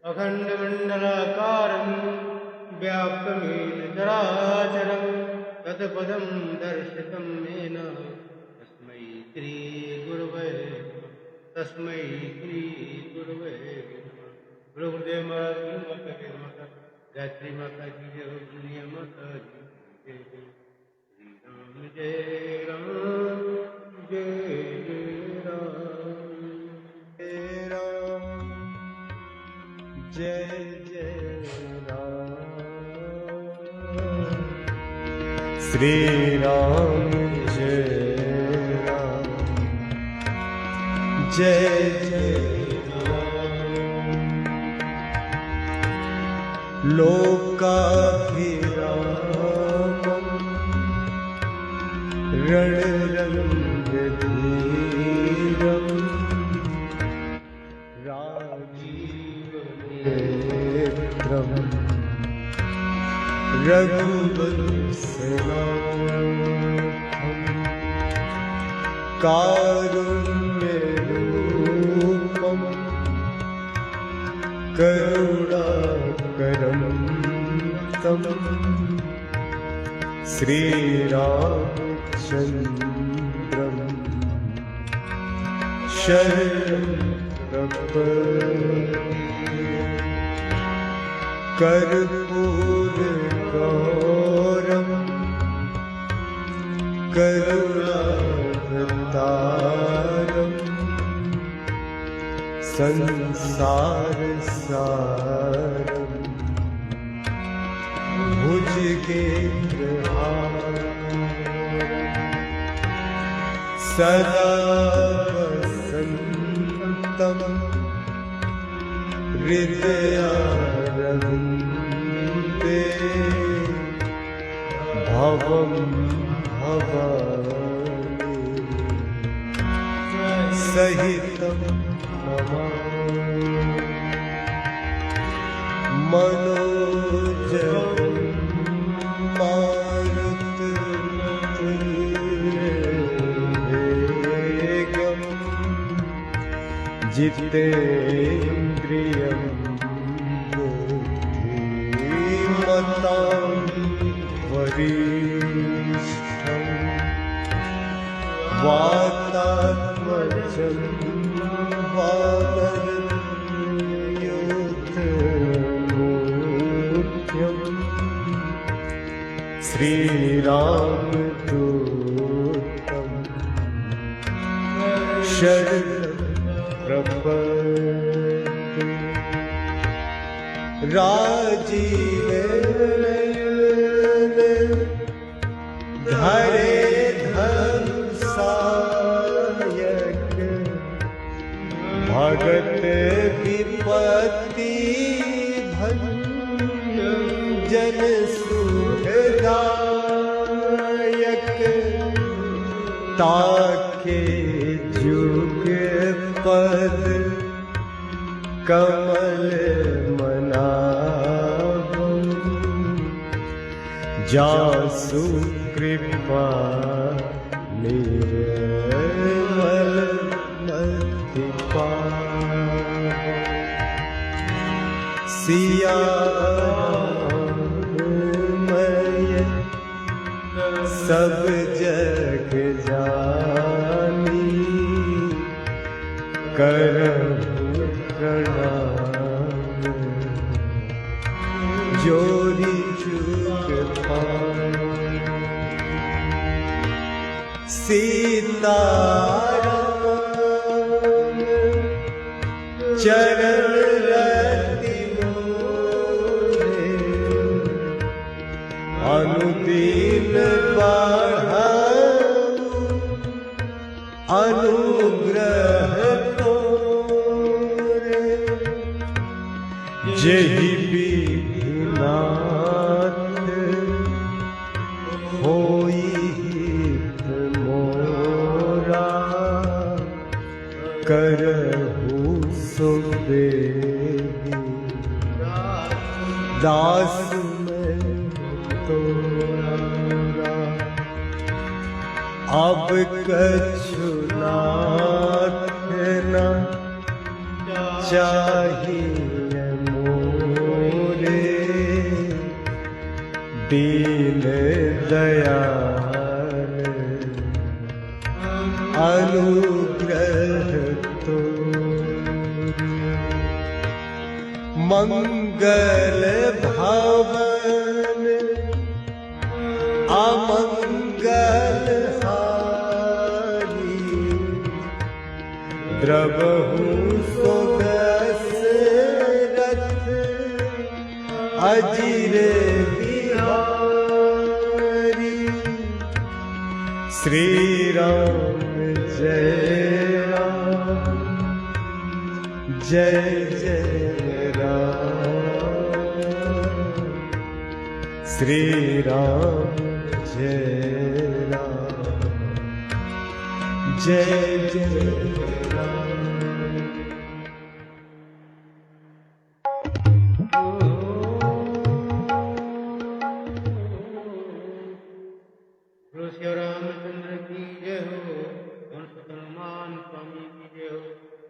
अखण्डमण्डलाकारं व्याप्तमेन चराचरं तत्पदं दर्शितं येन तस्मै श्रीगुरवे तस्मै श्रीगुरवे नमः। बोलो गुरुदेव महाराज की माता की माता गायत्री माता की जय, दुनिया माता की जय। श्री राम जय राम जय जय राम जय जय राम। श्री राम जय राम जय जय राम। लोकाभिरामं रणरङ्गधीरं राजीवनेत्रं रघुवंशनाथं कारुण्यरूपं करुणाकरं तं श्रीरामचन्द्रं शरणं प्रपद्ये। कर्पूरगौरं करुणावतारं संसारसारं भुजगेन्द्रहारं सदा वसन्तं हृदयारविन्दे भवं भवानि सहितं नमामि। मनोजवं मारुततुल्यवेगं जितेन्द्रियं बुद्धिमतां वरिष्ठं वातात्मजं वानरयूथमूर्त्यं श्रीरामदूतं शरणं प्रपद्ये। राजीवनयन धरे धनुषायक भगत विपत्ति भंजन सुखदायक ताके जुग पद कमल मनावं जासु कृपा निर्मल मति पावै। सिया राममय सब जग जानी करहु प्रणाम जोरी चूक पावै। सीताराम चरण रति मोरे अनुदीन बढ़ाऊ अनुग्रह तोरे जेहि विधिनाथ होई हित मोरा करहु सो बेगी दास मैं तोरा अब कछु नाथ न चाहिए मोरे दीन दयाल अनुग्रह तो मंगल भवन अमंगल हारी द्रवहु सो दशरथ अजिर बिहारी श्री राम जय राम जय जय राम श्री राम जय राम जय जय राम। बोलो श्री रामचंद्र की जय हो। हनुमान स्वामी की जय हो।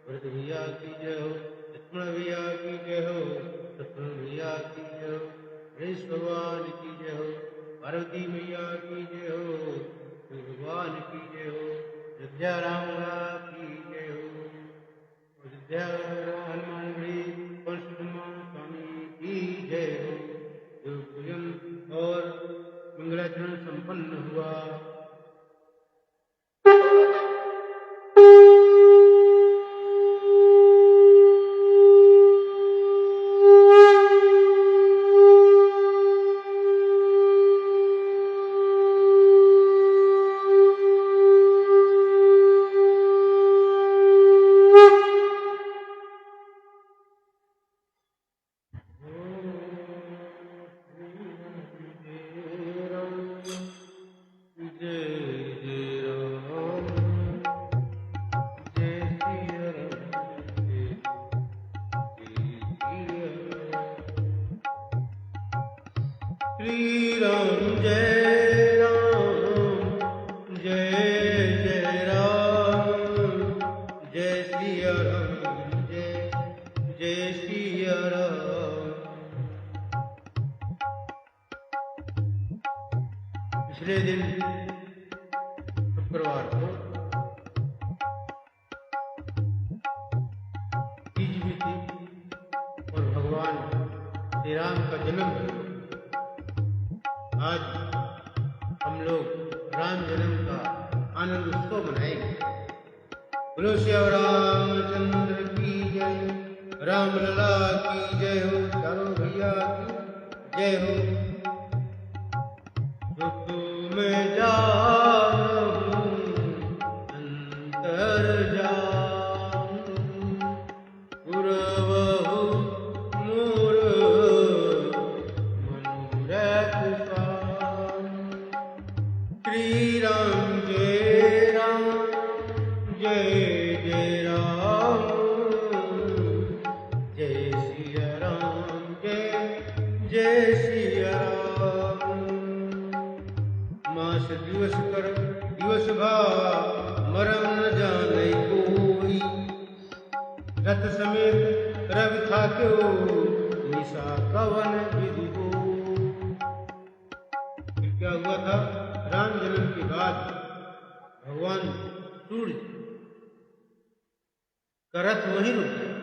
भरत भैया की जय हो। लक्ष्मण भैया की जय हो। लक्ष्मण भैया की जय हो। गणेश भगवान की जय हो। पार्वती मैया की जय हो। शिव भगवान की जय हो। अयोध्या राम की जय हो। अयोध्या हनुमान गढ़ी हनुमान स्वामी की जय हो। जो पूजन और मंगलाचरण संपन्न हुआ। श्री राम जय राम जय जय राम जय सिया राम जय जय सिया राम। पिछले दिन शुक्रवार को तीज भी थी और भगवान श्री राम का जन्म हुआ। आज हम लोग राम जन्म का आनंद उत्सव मनाएंगे। बोलो श्री रामचंद्र की जय। राम लला की जय हो। चारों भैया की जय हो। दुख में जाऊं अंतर जाऊं पुरवहु मोर मनोरथ श्री राम जय राम जय जय राम जय सिया राम जय जय सिया राम। मास दिवस कर दिवस भा मरम न जाने कोई। रथ समेत रवि था क्यों निशा कवन विधि हो। क्या हुआ था? राम जन्म के बाद भगवान सूर्य का रथ वहीं रुक गया।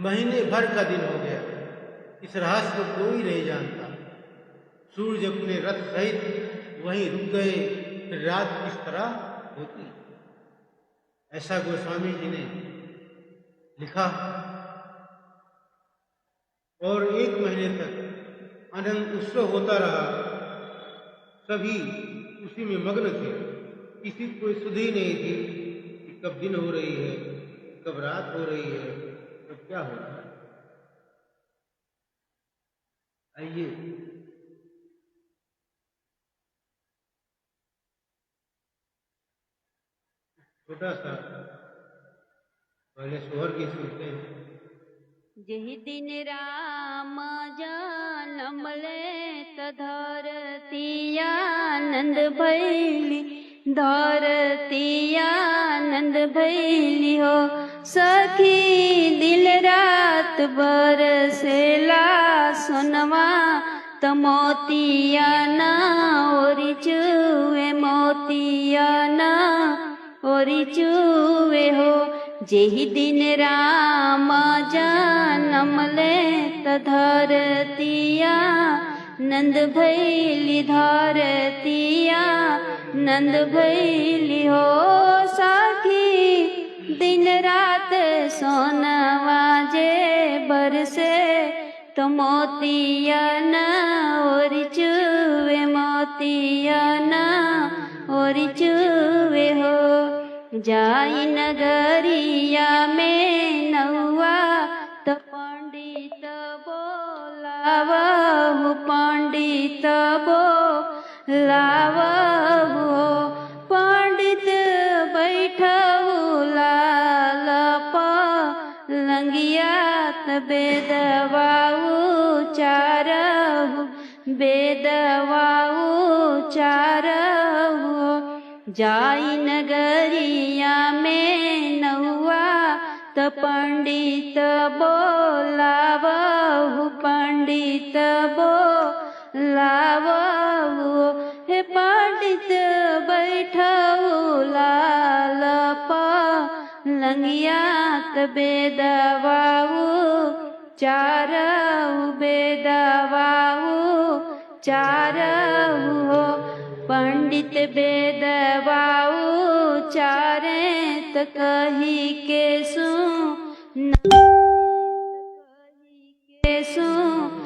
महीने भर का दिन हो गया। इस रहस्य को कोई नहीं जानता। सूर्य अपने रथ सहित वहीं रुक गए। फिर रात किस तरह होती, ऐसा गोस्वामी जी ने लिखा और 1 महीने तक आनंद उत्सव होता रहा। सभी उसी में मग्न थे। किसी को कोई सुध ही नहीं थी कि कब दिन हो रही है, कब रात हो रही है, कब क्या हो रहा है। आइए छोटा सा पहले सोहर की सुनते हैं। जेहि दिन राम जन्म लेत धरती आनंद भैली, धरती आनंद भैली हो। सखी दिन रात बरसेला सोनवा, त मोतिया ना ओरी चुए, मोतिया ना ओरी चुए हो। जेहि दिन राम जन्म लेत धरतिया नंद भैली, धरतिया नंद भैली हो। सखी दिन रात सोनवा जे बरसे, तो मोतिया ना ओरी चुए, मोतिया ना ओरी चुए हो। जाई नगरिया में नौआ, तो पंडित बोलावहु, पंडित बोलावहु। पंडित बैठहु लाल पलंगिया, त बेदवा उचारहु, बेदवा उचारहु। जाई नगरिया में नौआ, त पंडित बोलावहु, पंडित बोलावहु। हे पंडित बैठहु लाल पलंगिया, त बेदवा उचारहु, बेदवा उचारहु। पंडित बेदवा उचारे, त कही के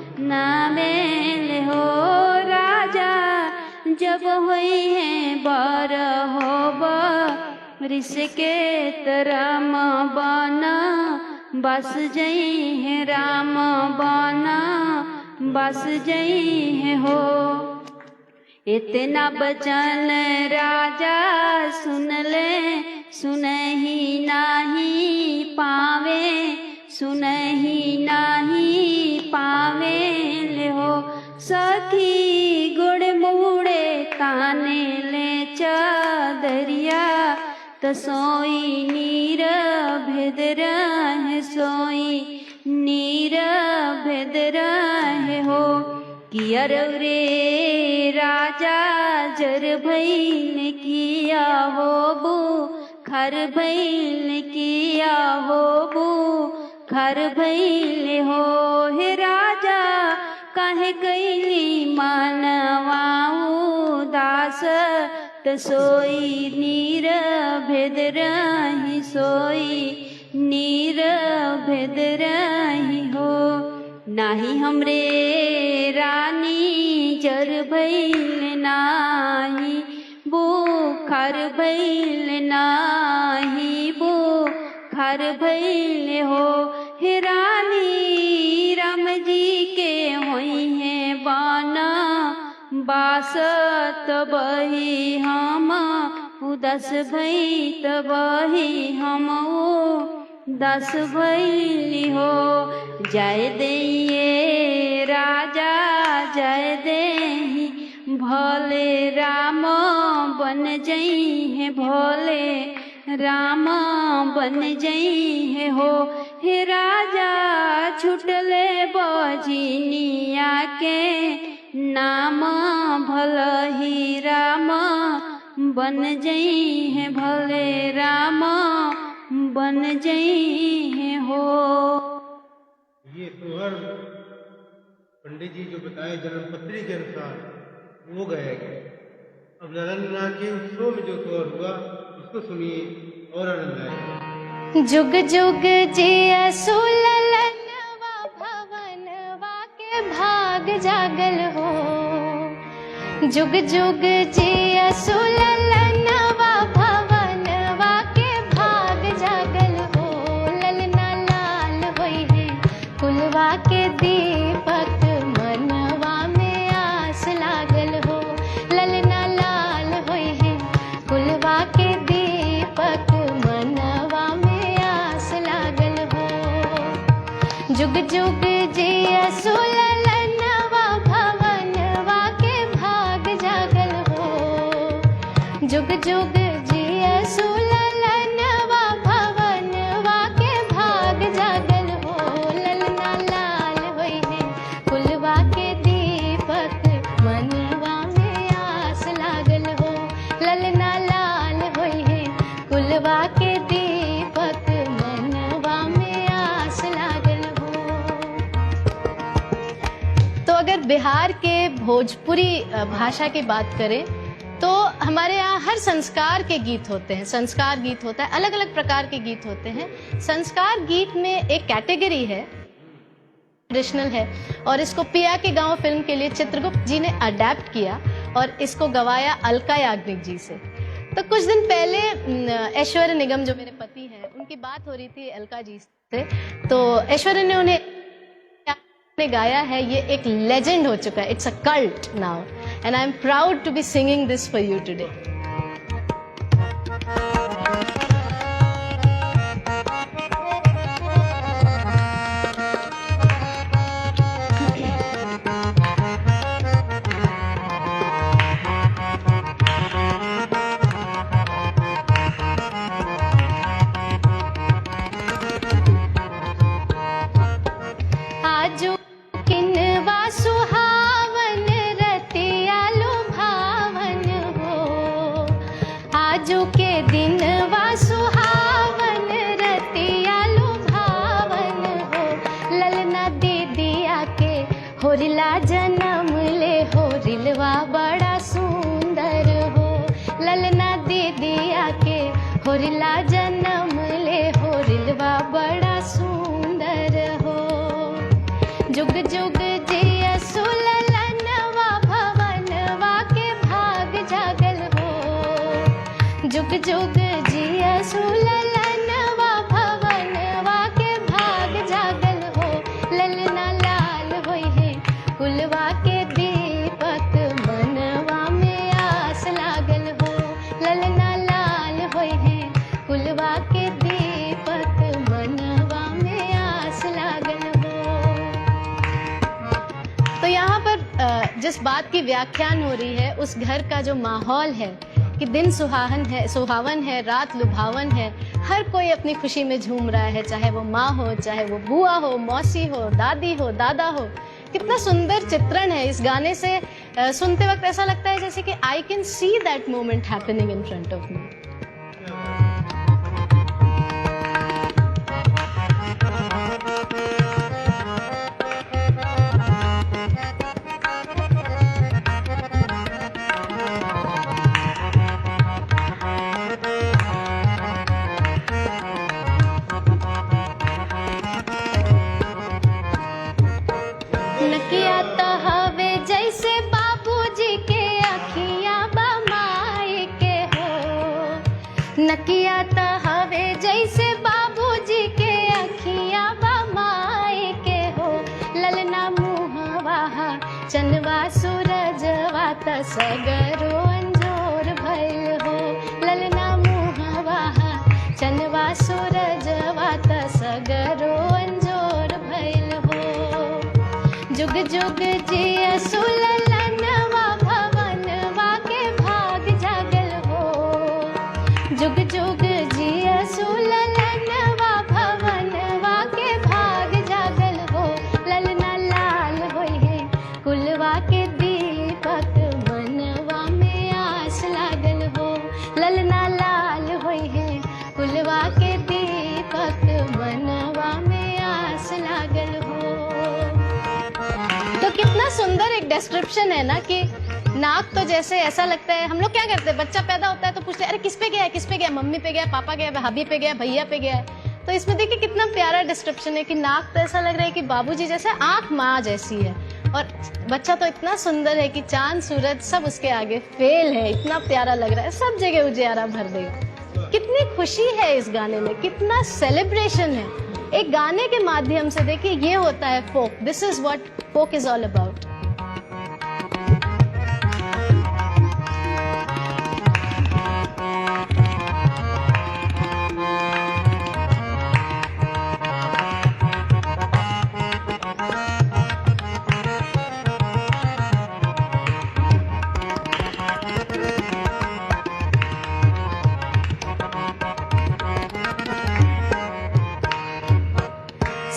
सुनावेल हो। राजा जब हुई है बर हो बरिस के, त राम बना बस जई है, राम बना बस जई है हो। इतना बचन राजा सुन ले, सुनहि नाही पावे, सुनहि नाही पावे ले हो। सखी गुड़ मुड़े ताने ले चादरिया, त सोई नीर भेद रहे, सोई नीर भेद रहे हो। किया रे राजा जर भैल, किया हो बू खर भैल, किया हो बू खर भैल हो। हे राजा काहे कैली मानवा उदास, त सोई नीर भेद रही, सोई नीर भेद रही हो। नाही हमरे रानी जर भैल, नाही बुखार भैल, नाही बुखार भैल हो। हे रानी राम जी के होई है बाना बास, तबही हम उदास भई, तबही हम उदास भैली हो। जय दइए राजा जय देहि, भोले राम बन जई है, भोले राम बन जई है हो। हे राजा छुटले बजनिया के नाम, भलही राम बन जई है, भले राम बन जई है हो। ये सोहर पंडित जी जो बताए जन्मपत्री के अनुसार वो गाया गया। अब नारायण नाथ के उत्सव में जो सोहर हुआ उसको सुनिए और आनंद आएगा। जुग जुग जियसु ललनवा भवनवा के भाग जागल हो। जुग जुग जियसु ललनवा भवनवा के भाग जागल हो। ललना लाल होई है कुलवा के दीपक मनवा में आस लागल हो। ललना लाल होई है कुलवा के दीपक मनवा में आस लागल हो। जुग जुग जियसु ललनवा भवनवा के भाग जागल हो। जुग जुग जियसु ललनवा भवनवा के भाग जागल हो। ललना लाल होई है कुलवा के दीपक मनवा में आस लागल हो। ललना लाल होई है कुलवा के दीपक मनवा में आस लागल हो। तो अगर बिहार के भोजपुरी भाषा की बात करें तो हमारे यहाँ हर संस्कार के गीत होते हैं। संस्कार गीत होता है, अलग अलग प्रकार के गीत होते हैं। संस्कार गीत में एक कैटेगरी है, ट्रेडिशनल है, और इसको पिया के गांव फिल्म के लिए चित्रगुप्त जी ने अडेप्ट किया और इसको गवाया अलका याग्निक जी से। तो कुछ दिन पहले ऐश्वर्या निगम जो मेरे पति हैं उनकी बात हो रही थी अलका जी से, तो ऐश्वर्या ने उन्हें गाया है। ये एक लेजेंड हो चुका है, it's a cult now and I am proud to be singing this for you today. आजू किनवा सुहावन रतिया लुभावन हो। आजू के दिनवा सुहावन रतिया लुभावन हो। ललना दीदिया के होरिला जन्म ले होरिलवा बड़ा सुंदर हो। ललना दीदिया के होरिला जन्म ले होरिलवा बड़ा सुंदर हो। जुग जुग जियसु ललनवा भवनवा के भाग जागल हो। जुग जुग जियसु ललनवा भवनवा के भाग जागल हो। ललना लाल होई है कुलवा के दीपक मनवा में आस लागल हो। ललना लाल होई है कुलवा के दीपक मनवा में आस लागल हो। तो यहाँ पर जिस बात की व्याख्यान हो रही है उस घर का जो माहौल है कि दिन सुहावन है, रात लुभावन है, हर कोई अपनी खुशी में झूम रहा है, चाहे वो माँ हो, चाहे वो बुआ हो, मौसी हो, दादी हो, दादा हो। कितना सुंदर चित्रण है इस गाने से। सुनते वक्त ऐसा लगता है जैसे कि I can see that moment happening in front of me. नकिया तो हवे जैसे बाबूजी के अखिया बमाए के हो। नकिया तो हवे जैसे बाबूजी के अखिया बमाए के हो। ललना मुहवा चनवा सूरजवा त सगरो अंजोर भइल हो। ललना मुहवा चनवा सूरजवा त सगरो अंजोर भइल हो। जुग जुग जियसु ललनवा भवनवा के भाग जागल हो। जुग जुग जियसु ललनवा भवनवा के भाग जागल हो। ललना लाल होई है कुलवा के दीपक मनवा में आस लागल हो। ललना लाल होई है कुलवा के दीपक मनवा में आस लागल हो। तो कितना सुंदर एक डिस्क्रिप्शन है ना कि नाक तो जैसे ऐसा लगता है, हम लोग क्या करते हैं, बच्चा पैदा होता है तो पूछते हैं अरे किस पे गया है, किस पे गया, मम्मी पे गया, पापा गया, भाभी पे गया, भैया पे गया है। तो इसमें देखिए कितना प्यारा डिस्क्रिप्शन है कि नाक तो ऐसा लग रहा है कि बाबूजी जैसे, आंख माँ जैसी है, और बच्चा तो इतना सुंदर है कि चांद सूरज सब उसके आगे फेल है, इतना प्यारा लग रहा है, सब जगह उजियारा भर देगा। कितनी खुशी है इस गाने में, कितना सेलिब्रेशन है एक गाने के माध्यम से। देखिए ये होता है folk, this is what folk is all about.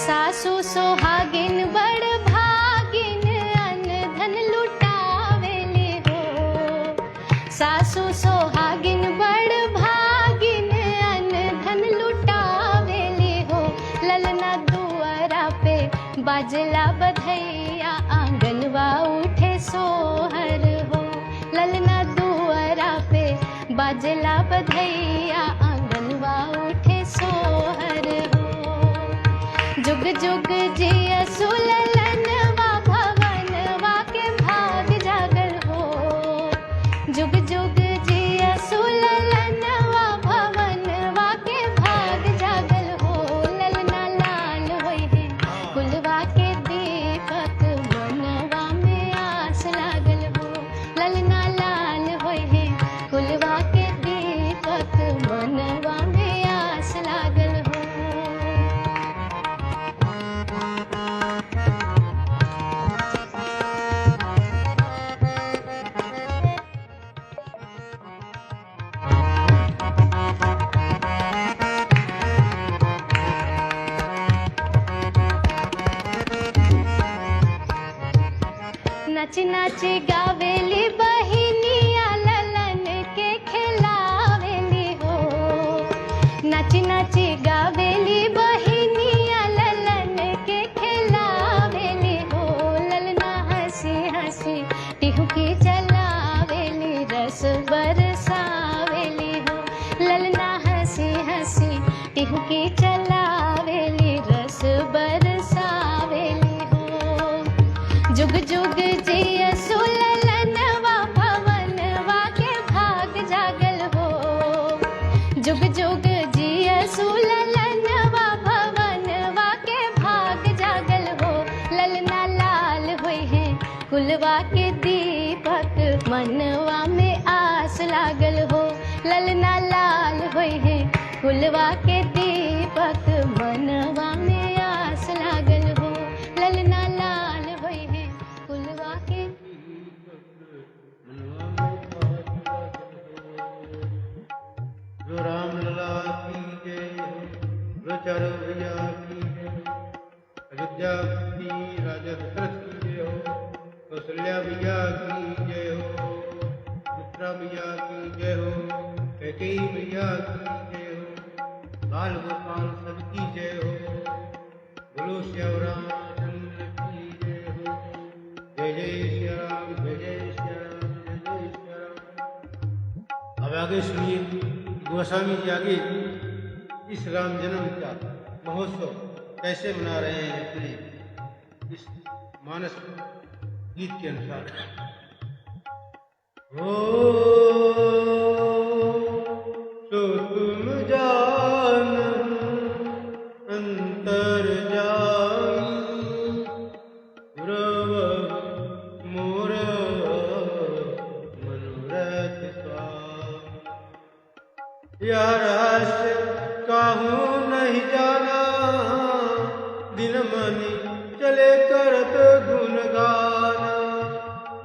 सासु सोहागिन बड़ भागिन अन्न धन लुटावेली हो। सासु सोहागिन बड़ भागिन अन्न धन लुटावेली हो। ललना दुआरा पे बाजला बधैया आंगनवा उठे सोहर हो। ललना दुआरा पे बाजला बधैया आंगनवा उठे सोहर हो। जुग जुग जिया सुललनवा भवनवा के भाग जागर हो। जुग जुग जिया सुललनवा भवनवा के भाग जागर हो। ललना लाल होई है कुलवा के दीपक मनवा में आस लागल हो। ललना लाल होई है कुलवा के दीपक मनवा में आस लागल हो। नाची नाची गावेली बहिनिया ललन के खिलावेली हो। नाची नाची गावेली बहिनिया ललन के खिलावेली हो। ललना हंसी हंसी टिहुकी चलावेली रस बरसावेली हो। ललना हंसी हंसी टिहुकी चलावेली रस बरसावेली हो। जुग जुग जिया सुललनवा भवनवा के भाग जागल हो। जुग जुग जिया सुललनवा भवनवा के भाग जागल हो। ललना लाल होई है कुलवा के दीपक मनवा में आस लागल हो। ललना लाल होई है कुलवा के दीपक मनवा में आस लागल हो। ललना लाल होई है कुलवा के जो राम लला की जय हो, जो चारों भैया की जय हो, अयोध्या की राजा दशरथ की जय हो, कौशल्या भैया की जय हो, मित्रा भैया की जय हो, कैकेयी भैया की जय हो, बाल गोपाल सबकी जय हो, बोलो श्याम रामचंद्र की जय हो। जय जय श्री राम, जय जय श्री राम, जय जय श्री राम। अब आगे सुनिए गोस्वामी जी आगे इस राम जन्म का महोत्सव कैसे मना रहे हैं अपने इस मानस गीत के अनुसार। हो तो तुम जान अंतर जाई गुरव मोर मनोरथ स्वामी। यह रहस्य काहू नहीं जाना दिन मनी चले करत गुण गाना।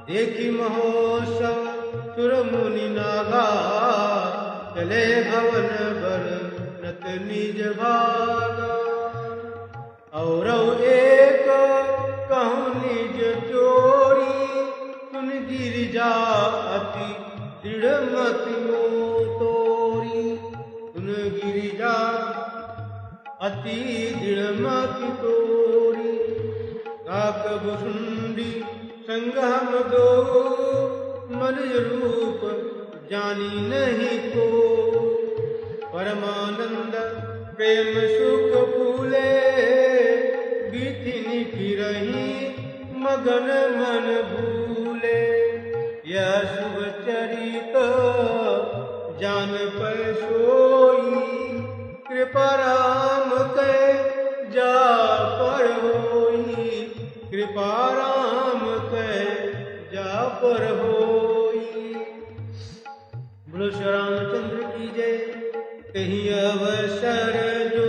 देखी महोत्सव सुर मुनि नागा चले भवन भर नत निज भागा। और एक कहूँ निज चोरी सुन गिरिजा अति दृढ़ मति मोतोरी। सुन गिरिजा अति दृढ़ मति तोरी। काक भुसुंडी संग हम दो मन रूप जानी नहीं को। परमानंद प्रेम सुख फूले, बीथिनी फिरही मगन मन भूले। यह शुभ चरित जान पर सोई, कृपा राम के जा पर होई। कृपा राम के जा पर होई। बोलो श्री रामचंद्र की जय। कहीं अवसर जो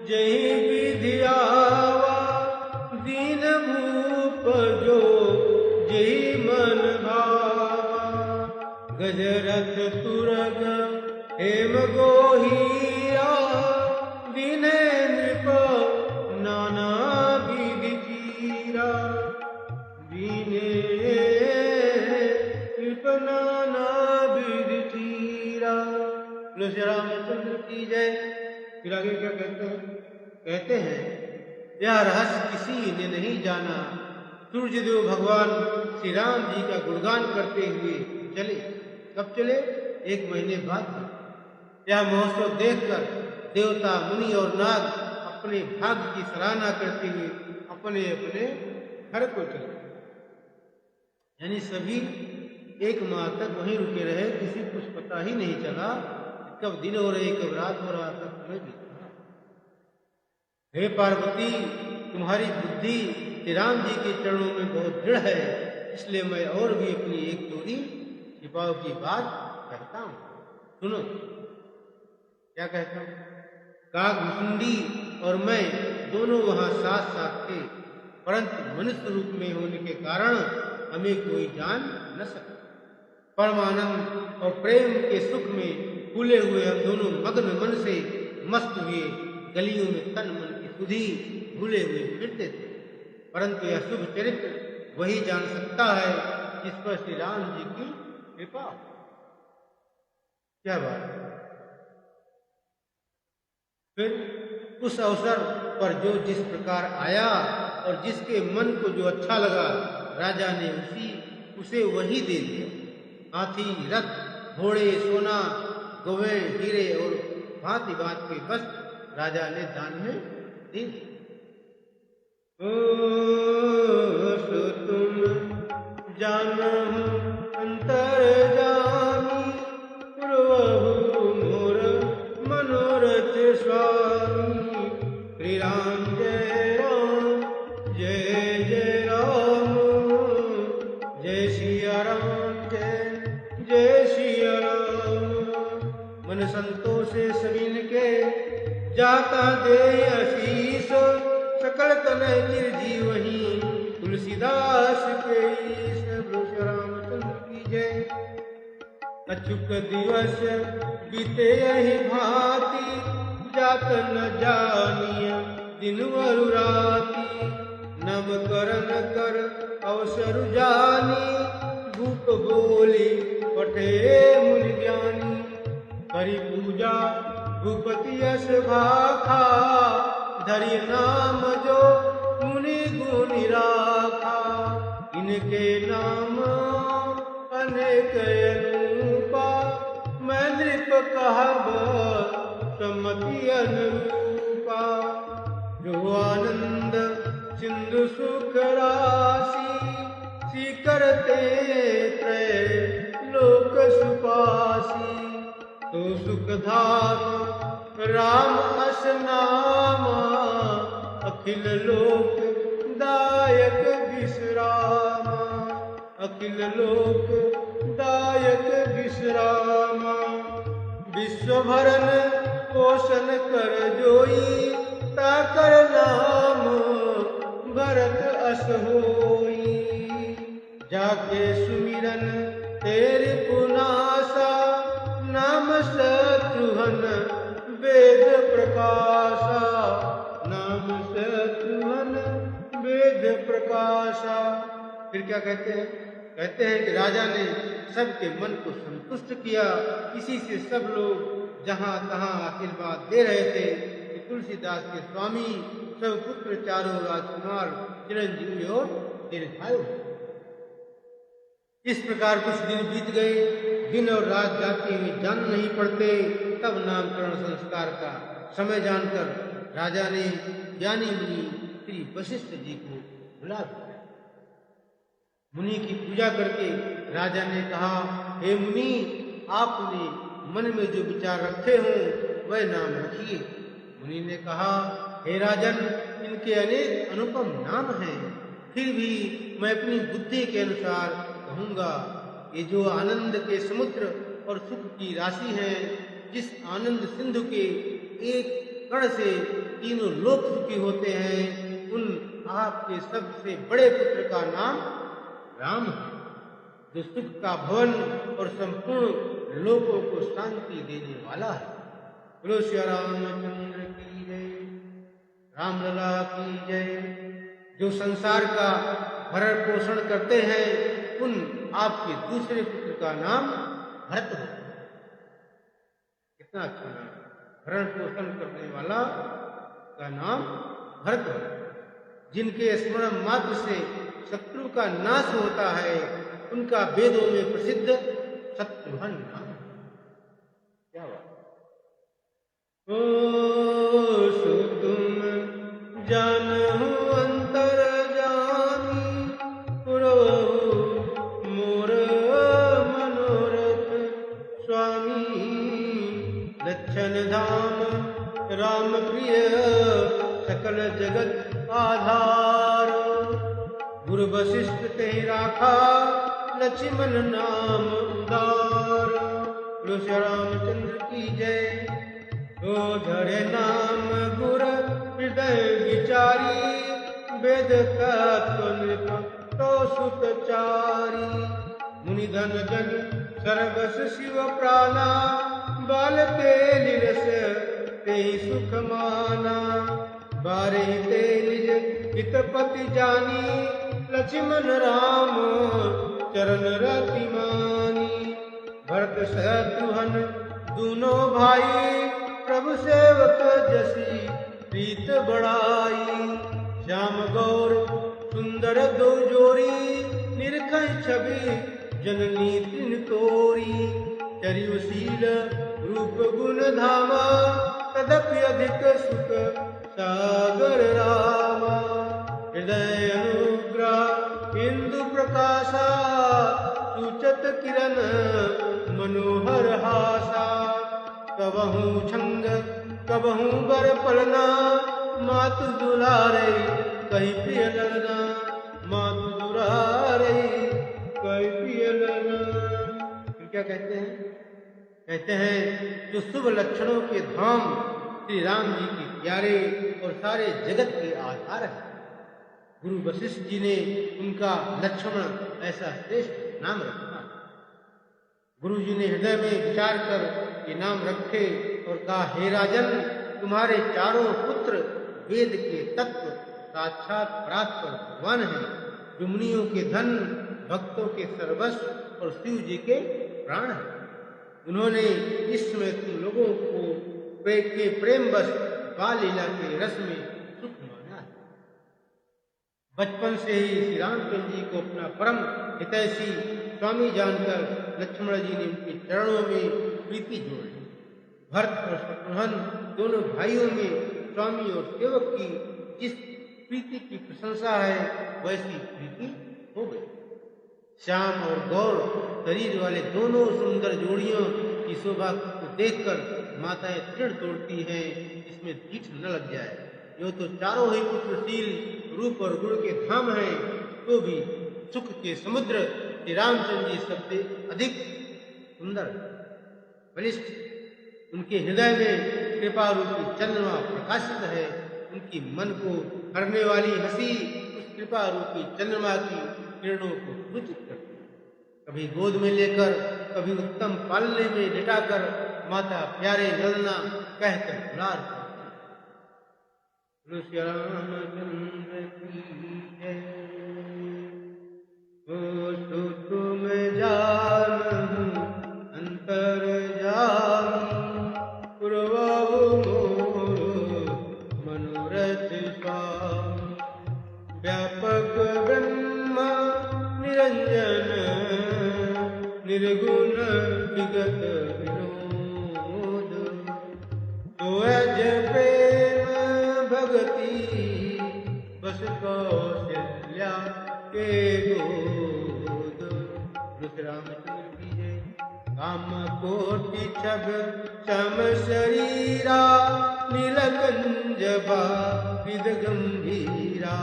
जही विधि आवा, दीन भूप जो जही मन भावा। गजरथ तुरग हेम गोहिया, दीने नृप नाना विधि चीरा। दीने नृप नाना विधि चीरा। बोलो श्री रामचंद्र की जय। फिर आगे क्या कहते हैं? कहते हैं यह रहस्य किसी ने नहीं जाना। सूर्यदेव भगवान श्री राम जी का गुणगान करते हुए चले। कब चले? 1 महीने बाद। यह महोत्सव देखकर देवता मुनि और नाग अपने भाग्य की सराहना करते हुए अपने अपने घर को चले। यानी सभी 1 माह तक वहीं रुके रहे। किसी को कुछ पता ही नहीं चला कब दिन हो रही कब रात हो रहा था। समय बीता। हे पार्वती, तुम्हारी बुद्धि श्री राम जी के चरणों में बहुत दृढ़ है, इसलिए मैं और भी अपनी एक जोड़ी छिपाव की बात कहता हूँ। सुनो क्या कहता हूँ। कागभुसुंडी और मैं दोनों वहां साथ साथ थे, परंतु मनुष्य रूप में होने के कारण हमें कोई जान न सका। परमानंद और प्रेम के सुख में फूले हुए हम दोनों मग्न मन से मस्त हुए गलियों में तन मन की सुधि भूले हुए फिरते थे। परंतु यह शुभ चरित्र वही जान सकता है जिस पर श्री राम जी की कृपा। क्या बात है। फिर उस अवसर पर जो जिस प्रकार आया और जिसके मन को जो अच्छा लगा, राजा ने उसे वही दे दिया। हाथी, रथ, घोड़े, सोना, गौवें, हीरे और भांति भांति के वस्त्र राजा ने दान में दे दिए। सो तुम जानहु अंतर्यामी, पूर्वहु मोर मनोरथ स्वामी। श्री राम जय राम, जय जय राम, जय सिया राम, जय जय सिया राम। मन संतोषे सबिन के, जाता दे आशीष। सकल तनय चिरजीवहि, तुलसीदास के ईश। श्री रामचंद्र की जय। अचुक दिवस बीते यही भांति, जात न जानिय दिन वरु राति। नम करन कर अवसर जानी, भूप बोली पठे मुनि ज्ञानी। हरि पूजा भूपति यश भाखा, धरि नाम जो मुनि गुनि राखा। इनके नाम अनेक अनुपा, मैं नृप कहब सम्मति अनुरूपा। जो आनंद सिंधु सुख राशि, सीकरते त्रय लोक सुपासी। तो सुखधाम राम अस नामा, अखिल लोक दायक विश्रामा। अखिल लोक दायक विश्रामा। विश्व भरन पोषण कर जोई, ताकर नाम भरत अस होई। जाके सुमिरन तेरी पुनासा, नाम शत्रुघ्न वेद प्रकाशा। नाम शत्रुघ्न वेद प्रकाशा। फिर क्या कहते हैं? कहते हैं कि राजा ने सबके मन को संतुष्ट किया। इसी से सब लोग जहाँ तहाँ आशीर्वाद दे रहे थे कि तुलसीदास के स्वामी सब पुत्र चारों राजकुमार चिरंजीवी और दीर्घायु। इस प्रकार कुछ दिन बीत गए, दिन और रात जाते हुए जान नहीं पड़ते। तब नामकरण संस्कार का समय जानकर राजा ने ज्ञानी मुनि श्री वशिष्ठ जी को बुला दिया। मुनि की पूजा करके राजा ने कहा, हे मुनि, आपने मन में जो विचार रखे हों वह नाम रखिए। मुनि ने कहा, हे राजन, इनके अनेक अनुपम नाम हैं, फिर भी मैं अपनी बुद्धि के अनुसार कहूँगा। ये जो आनंद के समुद्र और सुख की राशि है, जिस आनंद सिंधु के एक कण से तीनों लोक सुखी होते हैं, उन आपके सबसे बड़े पुत्र का नाम राम है, जो सुख का भवन और संपूर्ण लोकों को शांति देने वाला है। बोलो श्री रामचंद्र की जय, रामलला की जय। जो संसार का भरण पोषण करते हैं, उन आपके दूसरे पुत्र का नाम भरत है। कितना अच्छा नाम, भरण पोषण करने वाला का नाम भरत है। जिनके स्मरण मात्र से शत्रु का नाश होता है, उनका वेदों में प्रसिद्ध शत्रुघ्न नाम है। क्या बात। ओ सो तुम जानहु अंतर जानी, पुरो मोर मनोरथ स्वामी। लक्षण धाम राम प्रिय, सकल जगत आधार। गुरु वशिष्ठ ते राखा, लक्ष्मण नाम उदार। बोलो श्री रामचंद्र की जय। तो धरे नाम गुर हृदय विचारी, वेद तत्व नृप तो सुतचारी। मुनि धन जन सर्वस शिव प्राणा, बाल तेल रस ते सुख माना। बारे ते निज हितपति जानी, लक्ष्मण राम चरण रति मानी। भरत शत्रुघ्न दोनों भाई, प्रभु सेवक जसी प्रीत बढ़ाई। श्याम गौर सुंदर दो जोड़ी, निरखै छवि जननी तिन तोरी। चरियुशील रूप गुण धामा, तदपि अधिक सुख सागर रामा। हृदय अनुग्रह इंदु प्रकाशा, सूचत किरण मनोहर हासा। कबहू छंद कबहू बर पलना, मातु दुलारे कही प्रिय ललना। मातु दुलारे कही प्रिय ललना। फिर क्या कहते हैं? कहते हैं, जो शुभ लक्षणों के धाम श्री राम जी के प्यारे और सारे जगत के आधार है। गुरु वशिष्ठ जी ने उनका लक्ष्मण ऐसा श्रेष्ठ नाम रखा। गुरु जी ने हृदय में विचार कर ये नाम रखे और कहा, हे राजन, तुम्हारे चारों पुत्र वेद के तत्व साक्षात प्राप्त भगवान हैं, जो मुनियों के धन, भक्तों के सर्वस्व और शिव जी के प्राण हैं। उन्होंने इस समय तुम लोगों को के प्रेमवश बाल लीला के रस में सुख माना है। बचपन से ही श्री रामचंद्र जी को अपना परम हितैषी स्वामी जानकर लक्ष्मण जी ने उनके चरणों में प्रीति जोड़ ली। भरत और शत्रुघ्न दोनों भाइयों में स्वामी और सेवक की जिस प्रीति की प्रशंसा है, वैसी प्रीति हो गई। श्याम और गौर शरीर वाले दोनों सुंदर जोड़ियों की शोभा को देखकर माताएं तृण तोड़ती हैं, इसमें दीठ न लग जाए। यो तो चारों ही पुत्रशील रूप और गुण के धाम हैं, तो भी सुख के समुद्र श्री रामचंद्र जी सबसे अधिक सुंदर बलिष्ठ। उनके हृदय में कृपा रूपी चंद्रमा प्रकाशित है। उनकी मन को हरने वाली हंसी उस कृपा रूपी चंद्रमा की किरणों को सूचित करती है। कभी गोद में लेकर, कभी उत्तम पालने में लिटाकर माता प्यारे ललना कहकर बुलार करती। श्री रामचंद्र की जय। सो तुम जानहु अंतर जानी, पुरवाहु मोर मनोरथ स्वामी। व्यापक ब्रह्म निरंजन सहज प्रेम भगति बस कौशल्या के गोद। रामचंद्र की जय। काम कोटि छब सम शरीरा नीलकंज बापिद गंभीरा।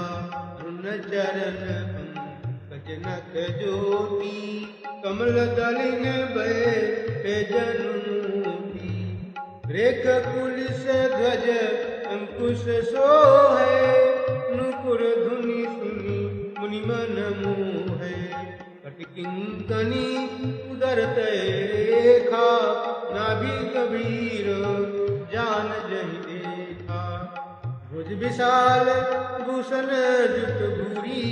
रुन चरण पंकज नख ज्योति कमल दलिन भय जनूति। रेख कुलिस ध्वज अंकुश सोहे नुपुर धुनि सुनि मुनि मन मोहे। कटकिंकनी उदर रेखा नाभि कबीर जान जहि देखा। भुज विशाल भूषण जुट भूरी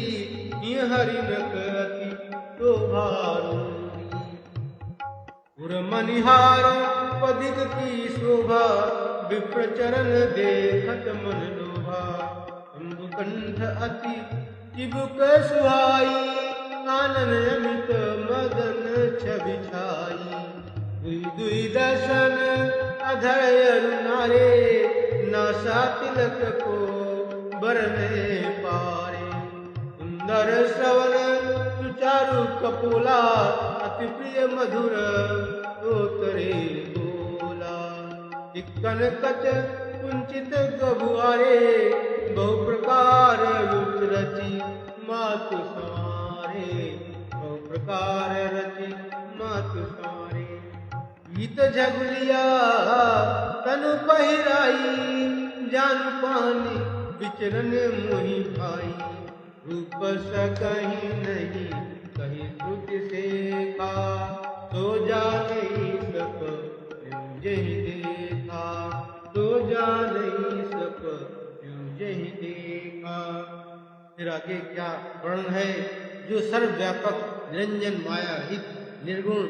हरिनक अति शोभारूरी। पुर मनिहार पदिक की शोभा विप्र चरण देखत मन लोभा। अम्बुकंठ अति चिबुक सुहाई आनन अमित मदन छवि छाई। दुई दुई दर्शन अधर अरुणारे नासा तिलक को बरने पारे। सुंदर श्रवण सुचारु कपोला अति प्रिय मधुर तोतरे बोला। चिक्कन कच कुंचित गबुआरे बहु प्रकार युक्त रचि मातु संवारे। बहु प्रकार रचि मातु संवारे। गीत झगुलिया तनु पहिराई जानु पानी विचरण मोहि भाई। रूप सकहि नहीं कही श्रुति सेखा तो जा नहीं सक जहि देखा। तो जा नहीं सक जहि देखा। फिर आगे क्या वर्णन है? जो सर्वव्यापक निरंजन माया रहित निर्गुण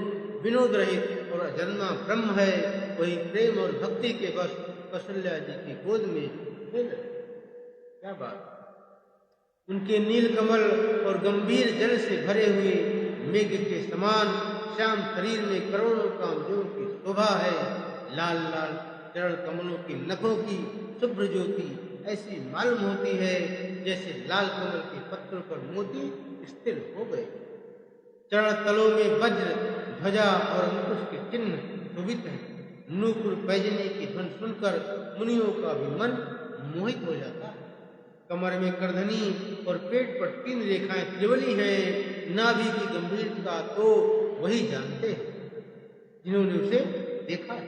विनोद रहित और अजन्मा ब्रह्म है वही प्रेम और भक्ति के बस कौशल्या जी की गोद में खेल। क्या बात! उनके नील कमल और गंभीर जल से भरे हुए मेघ के समान श्याम शरीर में करोड़ों कामदेवों की शोभा है। लाल लाल चरण कमलों के नखों की शुभ्र ज्योति ऐसी मालूम होती है जैसे लाल कमल के पत्रों पर मोती स्थिर हो गए। चरण तलों में वज्र ध्वजा और अंकुश के चिन्ह शोभित हैं। नूपुर पैजने की ध्वनि सुनकर मुनियों का भी मन मोहित हो जाता है। कमर में करधनी और पेट पर 3 रेखाएं त्रिवली हैं। नाभि की गंभीरता तो वही जानते हैं जिन्होंने उसे देखा है।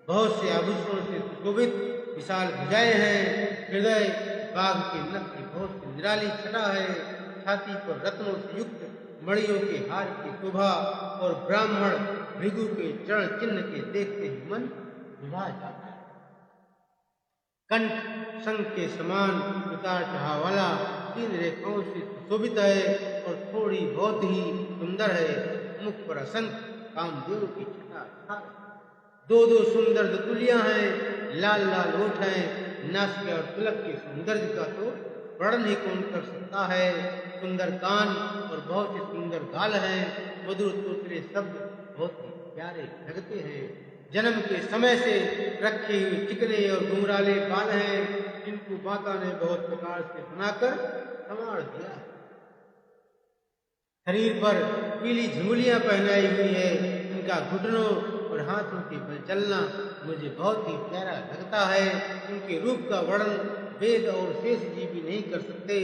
बहुत से आभूषणों से सुशोभित विशाल भुजाएं हैं। हृदय बाघ के नख की बहुत सी निराली छटा है। छाती पर रत्नों से युक्त मणियों के हार की शोभा और ब्राह्मण भृगु के चरण चिन्ह के देखते ही मन लुभा जाता है। कंठ शंख के समान उतार चढ़ाव वाला 3 रेखाओं से सुशोभित है और थोड़ी बहुत ही सुंदर है। मुख पर असंख्य कामदेव की छटा। 2 सुंदर दुतुलियां हैं। लाल लाल ओठ हैं। नासिका और तिलक की सौंदर्य का तो वर्णन ही कौन कर सकता है। सुंदर कान और बहुत ही सुंदर गाल हैं। मधुर तोतरे शब्द बहुत ही प्यारे लगते हैं। जन्म के समय से रखे हुए चिकने और घुंघराले बाल हैं जिनको माता ने बहुत प्रकार से बनाकर संवार दिया। शरीर पर पीली झुमलियां पहनाई हुई है। उनका घुटनों और हाथों के बल चलना मुझे बहुत ही प्यारा लगता है। उनके रूप का वर्णन वेद और शेष जी भी नहीं कर सकते।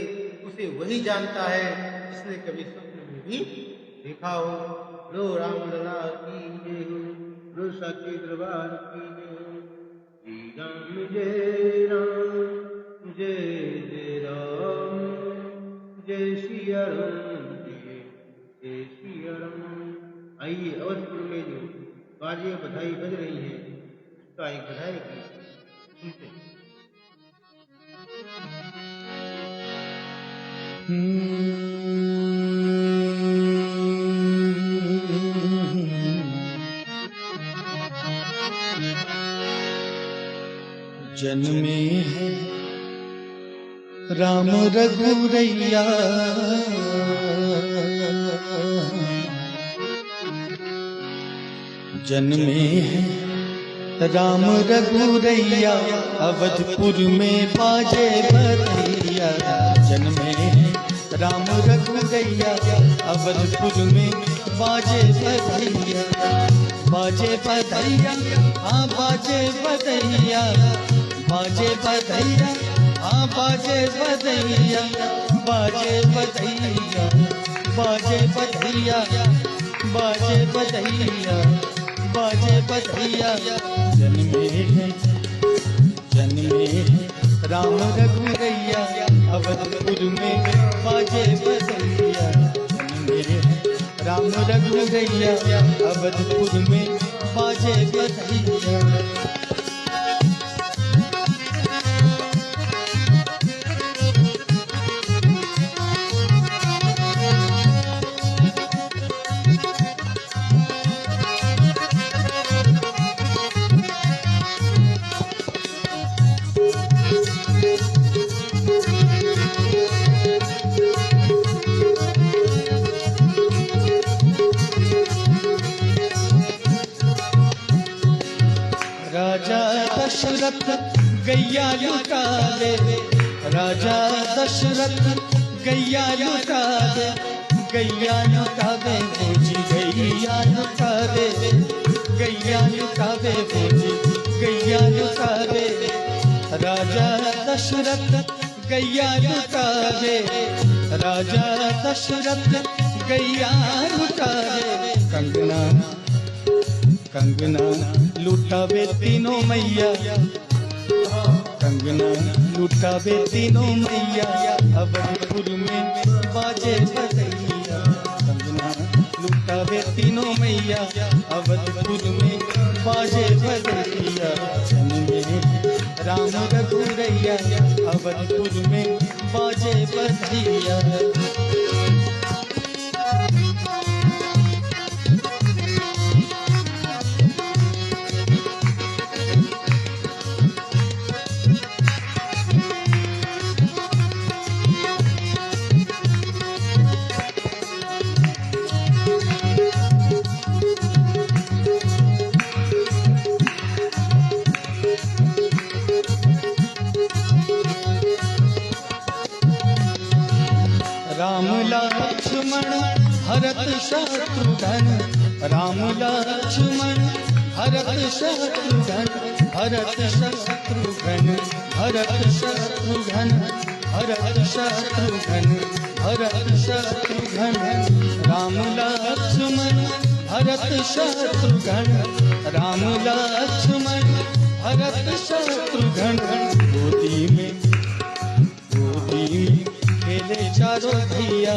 उसे वही जानता है जिसने कभी स्वप्न में भी देखा हो। लो रामलला की जय हो। लो सच्चे दरबार की जय हो। श्री राम जय राम जय जय राम जय सिया राम जय जय सिया राम। आइए अवधपुर में जो बाजे बधाई बज रही है उसका एक बधाई की सुनते हैं। जन्मे है राम रघुरैया जन्मे है राम रघुरैया अवधपुर में बाजे बधैया जन्मे हैं राम रघुरैया अवधपुर में बाजे बधैया बाजे बधैया हाँ बाजे बधैया बाजे बधैया हाँ बाजे बधैया बाजे बधैया बाजे बधैया बाजे बधैया बाजे बधैया जन्मे हैं राम रघुरैया अवधपुर में बाजे बधैया जन्मे हैं राम रघुरैया अवधपुर में बाजे बधैया। राजा दशरथ गैया लुटा दे राजा दशरथ गैया लुटा दे गैया लुटा दे भोजी गैया लुटा दे गैया लुटा दे भोजी गैया लुटा दे राजा दशरथ गैया लुटा दे राजा दशरथ गैया लुटा दे कंगना कंगना लुटावे तीनों मैया कंगना लुटावे तीनों मैया अवधपुर में बाजे बधैया कंगना लुटावे तीनों मैया अवधपुर में बाजे बधैया जन्मे राम रघुरैया अवधपुर में बाजे बधैया। राम लक्ष्मण भरत शत्रुघ्न राम लक्ष्मण भरत शत्रुघ्न भरत शत्रुघ्न भरत शत्रुघ्न भरत शत्रुघ्न भरत शत्रुघ्न राम लक्ष्मण भरत शत्रुघ्न राम लक्ष्मण भरत शत्रुघ्न गोदी में खेले चारों भैया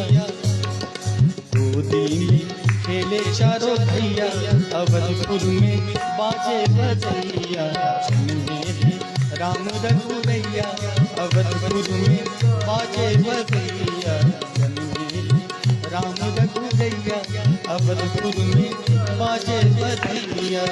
गोदी में खेले चारों भैया अवधपुर में बाजे बधैया जन्मे हैं राम रघुरैया अवधपुर में बाजे बधैया जन्मे हैं राम रघुरैया अवधपुर में बाजे बधैया।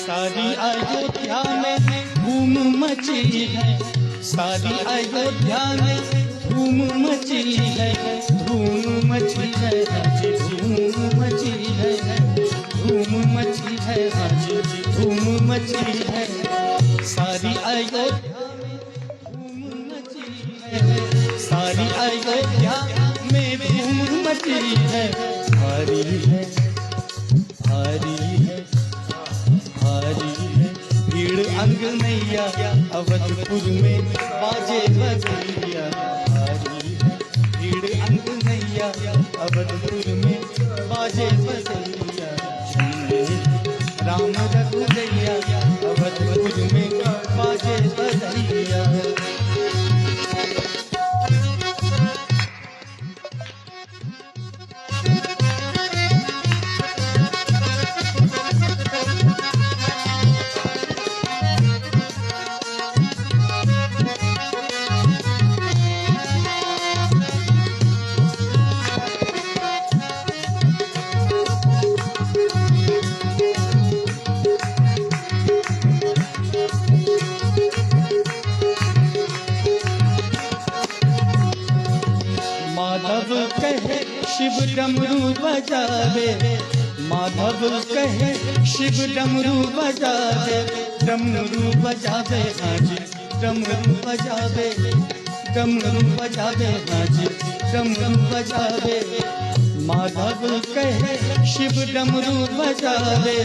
सारी अयोध्या में धूम मची है सारी अयोध्या में धूम मची है धूम मची है धूम मची है धूम मची है धूम मची है सारी अयोध्या में धूम मची है सारी अयोध्या में धूम मची है भारी है भारी है भीड़ अंग नैया अवधपुर में बाजे बधैया भारी है भीड़ अंग नैया अवधपुर में बाजे बधैया जन्मे राम रघुरैया अवधपुर में बाजे बधैया। डमरू बजावे, माधव कहे शिव डमरू बजावे, डमरू बजावे हाँ जी, डमरू बजावे, डमरू बजावे हाँ जी, डमरू बजावे। माधव कहे शिव डमरू बजावे,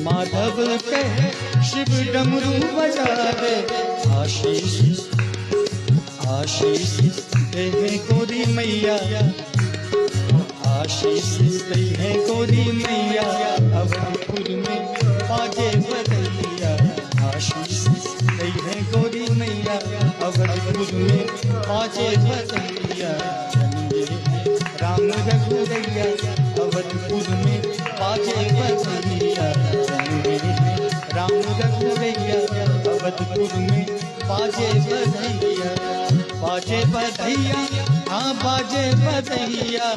माधव कहे शिव डमरू बजावे। आशीष आशीष दे गोरी मैया, आशीष दे गोरी मैया, अवधपुर में बाजे बधैया। आशीष दे गोरी मैया, अवधपुर में बाजे बधैया। राम रघुरैया, अवधपुर में बाजे बधैया। राम रघुरैया, अवधपुर में बाजे बधैया। बाजे बधैया हाँ बाजे बधैया,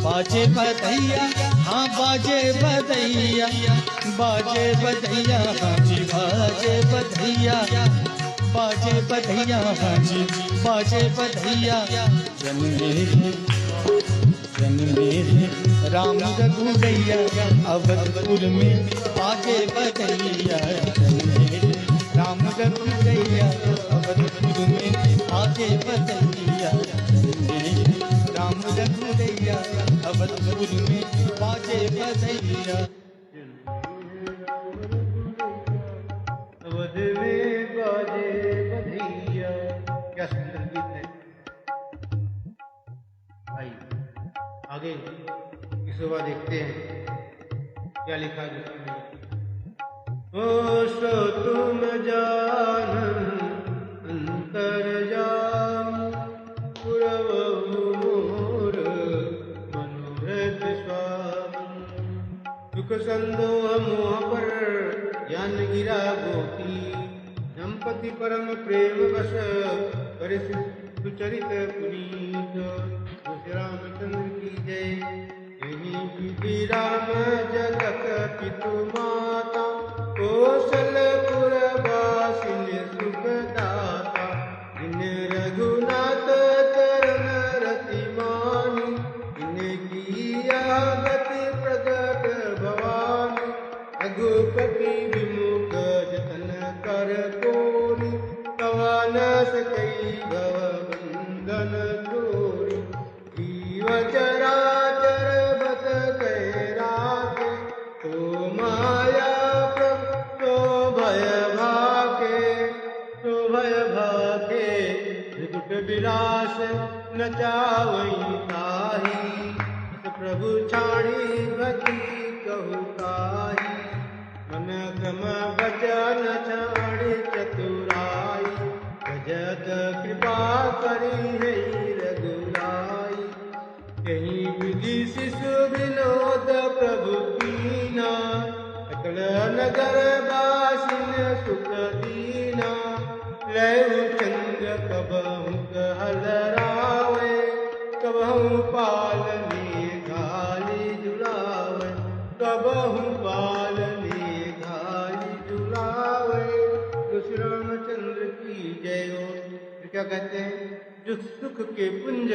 बाजे बधैया हाँ बाजे बधैया, बाजे बधैया हाँ जी बाजे बधैया, बाजे बधैया हाँ जी बाजे बधैया। जन्मे राम रघुरैया, अवधपुर में बाजे बधैया। राम रघुरैया, अवधपुर में बाजे बधैया। राम रघुरैया, अवधपुर में बाजे बधैया। अवध में बाजे बधैया। क्या सुंदर गीत है भाई। आगे इस बार देखते हैं क्या लिखा है। सो तुम जान अंतर जान, पुरवहु मोर मनोहर स्वामी। दुख संदोह मोह पर ज्ञान गिरा गोपी, दंपति परम प्रेम वश करे सुचरित पुनीत। श्री रामचंद्र की जय। यही विधि राम जगत पितु माता, कौशलपुर वासिनी सुखदाता। जिन रघुनाथ चरण रतिमानी, इनकी गति प्रगट भवानी। रघुपति विमुख जतन कर तोरी, कवन सकई भव बंधन चोरी। जीव चराचर बस कह राखे, तो माया तो भय भागे, तो भय भागे। दुख विलास न चावई ताही, प्रभु छाड़ी भक्ति कहु ताही। मन क्रम वचन छाड़ी चतुराई, भजत कृपा करी है रघुराई। कहीं विधि शिशु विनोद प्रभु कीना, सकल नगर बासिन सुख दीना। लहु चंद्र कबहु कहलरावे, कबहु पालने घाली जुलावे, कबहु पालने घाली जुलावे। तो श्री रामचंद्र की जय हो। क्या कहते हैं? जो सुख के पुंज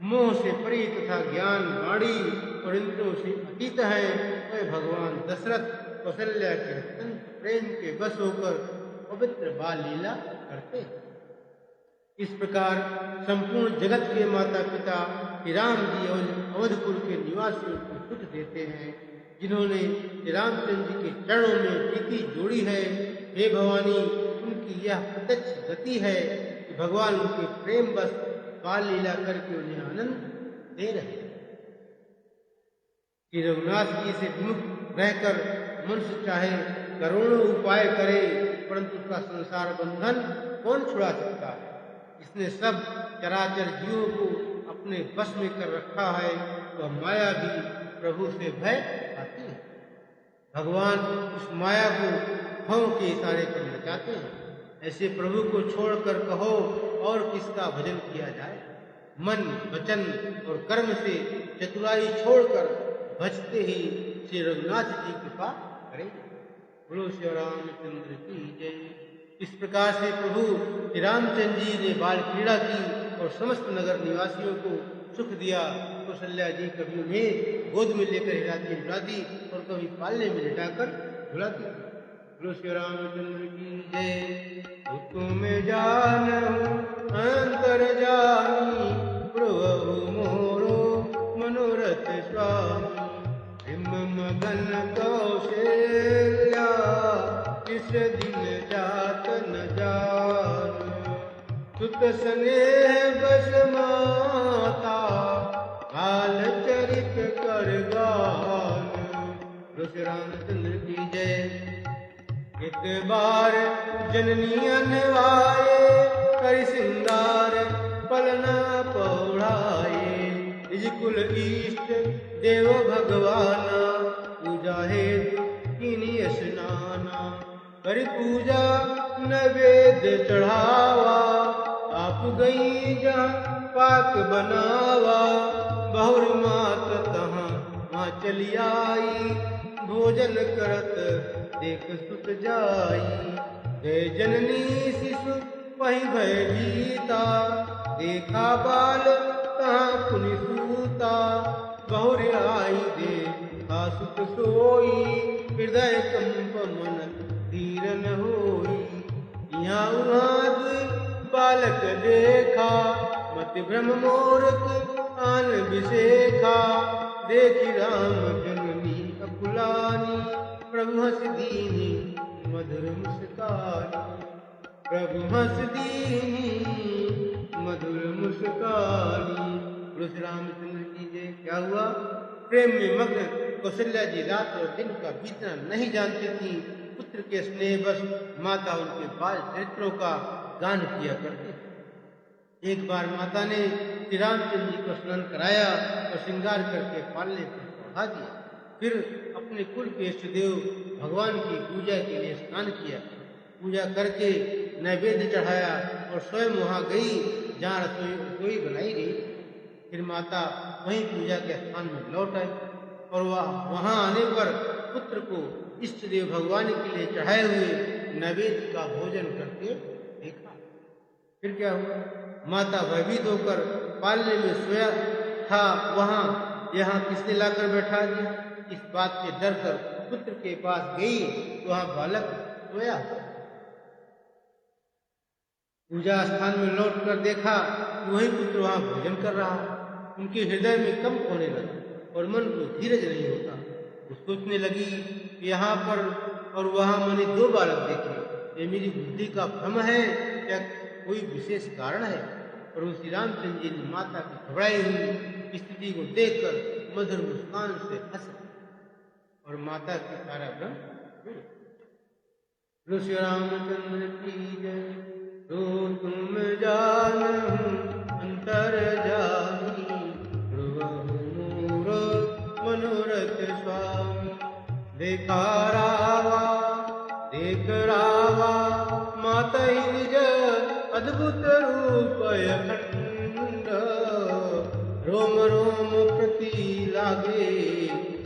मोह से परी तथा ज्ञान वाणी और इंद्रियों से अतीत है, वह भगवान दशरथ कौशल्या के अत्यंत प्रेम के बस होकर पवित्र बाल लीला करते हैं। इस प्रकार संपूर्ण जगत के माता पिता श्री राम जी अवधपुर के निवासियों को सुख देते हैं, जिन्होंने श्री रामचंद्र जी के चरणों में प्रीति जोड़ी है। हे भवानी, उनकी यह प्रत्यक्ष गति है कि भगवान उनके प्रेम बस बाल लीला करके उन्हें आनंद दे रहे हैं। श्री रघुनाथ जी से विमुख रहकर मनुष्य चाहे करोड़ों उपाय करे, परंतु उसका संसार बंधन कौन छुड़ा सकता है? इसने सब चराचर जीवों को अपने बस में कर रखा है, वह माया भी प्रभु से भय खाती है। भगवान उस माया को भव के इशारे पर नचाते हैं। ऐसे प्रभु को छोड़कर कहो और किसका भजन किया जाए। मन वचन और कर्म से चतुराई छोड़कर भजते ही श्री रघुनाथ जी कृपा करेंगे। बोलो श्री रामचंद्र की जय। इस प्रकार से प्रभु श्री रामचंद्र जी ने बाल क्रीड़ा की और समस्त नगर निवासियों को सुख दिया। कौशल्या जी कभी उन्हें गोद में लेकर हिलाती झुलाती और कभी पालने में लिटाकर झुलाती। बोलो श्री रामचंद्र की जय। हुकुम जानहु अंतर जानी प्रभु मोरो मनोरथ स्वामी। हिम मगन कौशल्या इस दिन जात न जान। सुत स्नेह बस माता काल चरित कर गान। श्री रामचंद्र की जय। एक बार जननी अनवाए कर सिंगार पलना पौड़ाए। निज कुल इष्ट देव भगवाना पूजा हेतु कीनी स्नाना। कर पूजा नैवेद्य चढ़ावा आप गई जहाँ पाक बनावा। बहुर मात तहाँ वहाँ चली आई भोजन करत देख सुत जाई। जय जननी शिशु वही भय जीता देखा बाल तहाँ पुनि सूता। बहुर आई देखा सुत सोई हृदय कंप मन धीर न होई। यहाँ उहाँ बालक देखा मति भ्रम मूर्त आन विशेखा। देखी राम जननी अकुलानी प्रभु हंस दीनी मधुर मुस्कानी। प्रभु हंस दीनी मधुर मुस्कानी। श्री रामचंद्र की जय। क्या हुआ? प्रेम में मग्न कौशल्या जी रात और दिन का बीतना नहीं जानती थी। पुत्र के स्नेह बस माता उनके बाल चरित्रों का गान किया करती थी। एक बार माता ने श्री रामचंद्र जी को स्नान कराया और श्रृंगार करके पालने पर पढ़ा दिया। फिर अपने कुल के इष्ट देव भगवान की पूजा के लिए स्नान किया। पूजा करके नैवेद्य चढ़ाया और स्वयं वहाँ गई जहाँ रसोई बनाई गई। फिर माता वहीं पूजा के स्थान में लौट आई और वहाँ आने पर पुत्र को इष्ट देव भगवान के लिए चढ़ाए हुए नैवेद्य का भोजन करके देखा। फिर क्या हुआ? माता भयभीत होकर पालने में सोया था वहाँ यहाँ किसने लाकर बैठा दिया? इस बात से डर कर पुत्र के पास गई तो वहाँ बालक सोया। पूजा स्थान में लौट कर देखा कि वही पुत्र वहाँ भोजन कर रहा। उनके हृदय में कंप होने लगा और मन को धीरज नहीं होता। वो सोचने लगी कि यहाँ पर और वहाँ मैंने दो बालक देखे। ये मेरी बुद्धि का भ्रम है या कोई विशेष कारण है? और श्री रामचंद्र जी ने माता की घबराई हुई स्थिति को देखकर मधुर मुस्कान से हंस और माता की सारा भ्रम दूर। श्री रामचंद्र की जय। तो तुम जानहु अंतर जानी मोर मनोरथ स्वामी। देखा रावा देख रावा माता ही निज अद्भुत रूप अखंड। रोम रोम प्रति लागे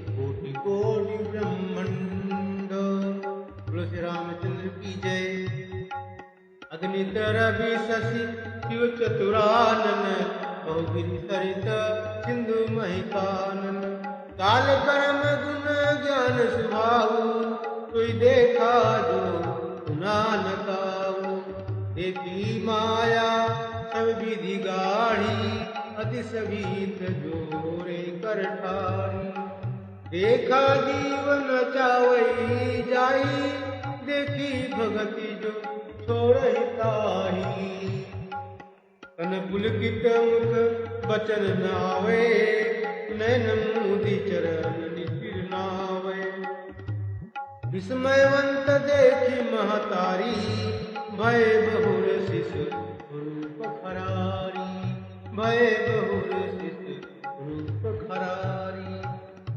कोटि कोटि ब्रह्मांड। बोलो श्री रामचंद्र की जय। अग्नितर भी शशि शिव चतुरानन बहुगिरि सरित सिंधु महिकानन। काल कर्म गुण ज्ञान सुभाऊ कोई देखा जो सुना न काऊ। देखी माया सब विधि गाढ़ी अति सभीत जोरे कर ठारी। देखा जीवन चावई जाई देखी भगति जो छोड़हि ताही। तन पुलकित मुख बचन नावे नैन मुदी चरण निशिर नावे। विस्मयवंत देखी महतारी भय बहुर शिशु रूप खरारी। भय बहुर शिशु रूप खरारी।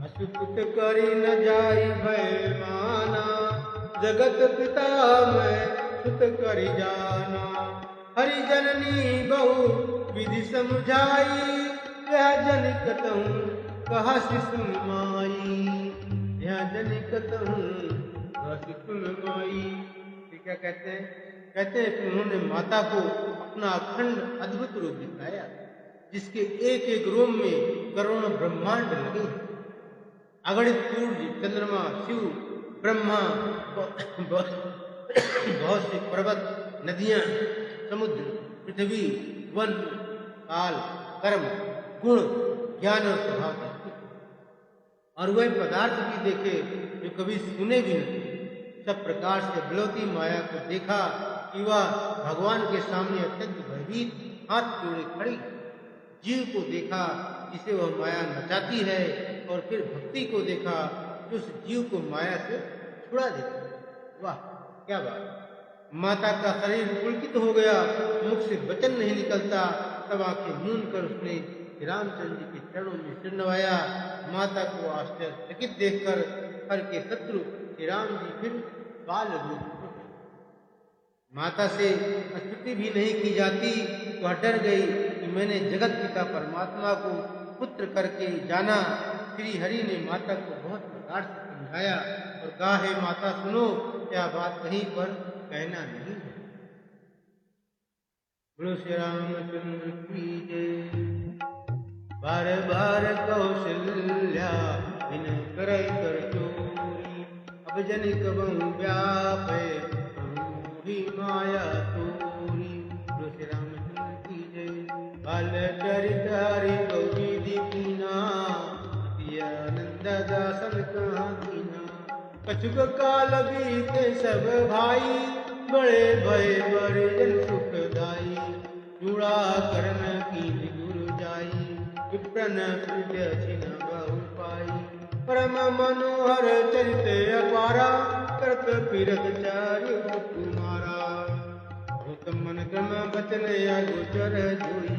अशुपुत करी न जाई भय माना जगत पिता मैं सुत करि जाना। हरि जननी बहु विधि समझाई यह जनिकतहूँ कहा शिशु माई। यह जनिकतहूँ कहा शिशु माई। क्या कहते हैं? कहते हैं कि उन्होंने माता को अपना अखंड अद्भुत रूप दिखाया जिसके एक एक रोम में करोड़ों ब्रह्मांड लगे, अगणित सूर्य, चंद्रमा, शिव, ब्रह्मा, बहुत से पर्वत, नदियां, समुद्र, पृथ्वी, वन, काल, कर्म, गुण, ज्ञान और स्वभाव देखे, और वह पदार्थ भी देखे जो कभी सुने भी नहीं। सब प्रकार से बिलौती माया को देखा कि वह भगवान के सामने अत्यंत भयभीत हाथ जोड़े खड़ी। जीव को देखा जिसे वह माया नचाती है, और फिर भक्ति को देखा जो उस जीव को माया से छुड़ा देती है। वाह क्या बात! माता का शरीर पुलकित हो गया, मुख से वचन नहीं निकलता। तब आंखें मूंद कर उसने रामचंद्र जी के चरणों में सिर नवाया। माता को आश्चर्यचकित देखकर हर के शत्रु श्री राम जी फिर बाल रूप हो गए। माता से स्तुति भी नहीं की जाती तो डर गई कि मैंने जगत पिता परमात्मा को पुत्र करके जाना। श्री हरि ने माता को बहुत प्रकार से समझाया और कहा, है माता सुनो, क्या बात कहीं पर कहना नहीं है। बोलो श्री रामचंद्र की जय। बार बार कौशल्या विनय करई कर चोरी, अब जन कबहु व्यापै ही माया तोरी। बोलो श्री रामचंद्र की जय। बाल चरित हरि गौरी दीपिना, आनंद दासन कहाँ दीना। कछुक काल बीते सब भाई, बड़े भय बड़े जन सुखदाई। जुड़ा करन कीन गुरु जाई, विप्रन हृदय छिन बहु पाई। परम मनोहर चरित अपारा, करत फिरत चारि कुमारा। गौतम मन क्रम बचन अगोचर जोई,